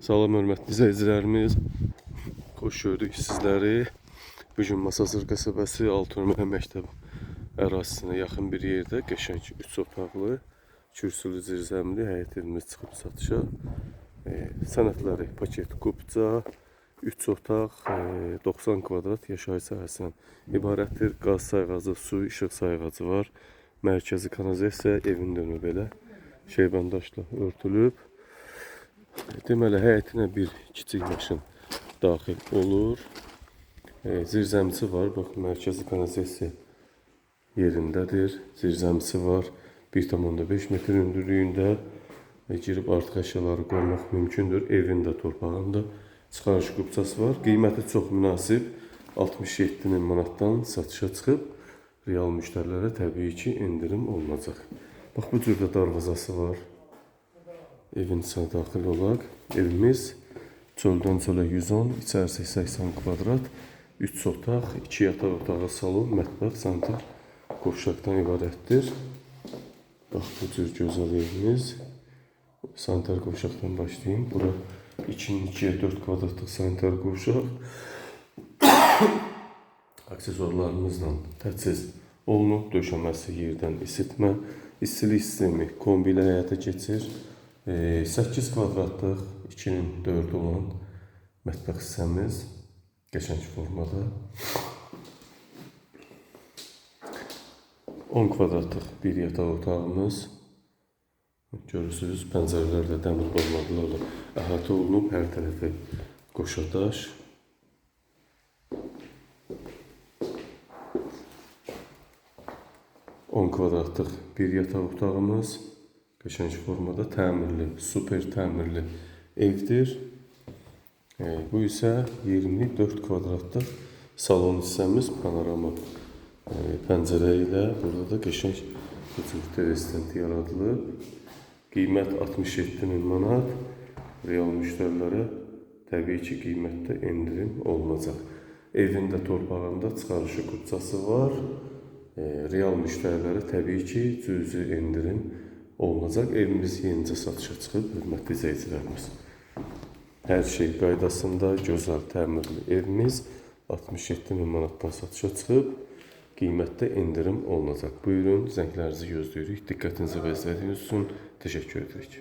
Salam hörmətli izləyicilərimiz. Xoş gördük sizləri. Bugün Masazır qəsəbəsi Altınörmə məktəb ərazisinə yaxın bir yerdə qəşəng 3 otaqlı, kürsülü, zirzəmili həyət evimiz çıxıb satışa. Sənədləri paket kupca, 3 otaq, 90 kvadrat yaşayış sahəsindən ibarətdir. Qaz sayğacı, su, işıq sayğacı var. Mərkəzi kanalizasiya evin dönü belə şeybandaşla örtülüb. Deməli, həyətinə bir kiçik maşın daxil olur. Zirzəmisi var. Bax, mərkəzi kanalizasiya yerindədir. Zirzəmisi var. 1,5 metr hündürlüyündə. Girib artıq əşyaları qoymaq mümkündür. Evin də torpağında çıxarış qubçası var. Qiyməti çox münasib. 67 min manatdan satışa çıxıb. Real müştərilərə təbii ki, indirim olunacaq. Bax, bu cür də darvazası var. Evin içine daxil olaq. Evimiz çöldən çölə 110, içərisi 80 kvadrat, 3 otaq, 2 yataq otağı, salon, mətbəx, sanitar qovşaqdan ibarətdir. Bax, bu cür gözəl evimiz. Sanitar qovşaqdan başlayayım. Bura 2-nin 2-yə 4 kvadratlıq sanitar qovşaq. Aksesuarlarımızla təchiz olunub. Döşəməsi yerdən isitmə, istilik sistemi kombi ilə həyata keçir. 8 kvadratlıq 2-nin 4 olan mətbəx hissəmiz qəşəng formada. 10 kvadratlıq bir yataq otağımız. Görürsünüz, pəncərələr də dəmir qolmaqlarla əhatə olunub. Hər tərəfi qoşadaş. On kvadratlıq bir yataq otağımız. Qəşəng formada təmirli, super təmirli evdir. Bu isə 24 kvadratlıq salon hissəmiz, panorama pəncərə ilə. Burada da qəşəng restorant yaradılıb. Qiymət 67 min manat. Real müştərilərə təbii ki, qiymətdə indirim olunacaq. Evin də torpağında çıxarışı qubçası var. Real müştərilərə təbii ki, cüzi indirim olunacaq. Evimiz yenicə satışa çıxıb, hörmətli izləyicilərimiz. Hər şey qaydasında, gözəl təmirli evimiz 67 min manatdan satışa çıxıb, qiymətdə indirim olunacaq. Buyurun, zənglərinizi gözləyirik. Diqqətinizi və izlədiyiniz üçün təşəkkür edirik.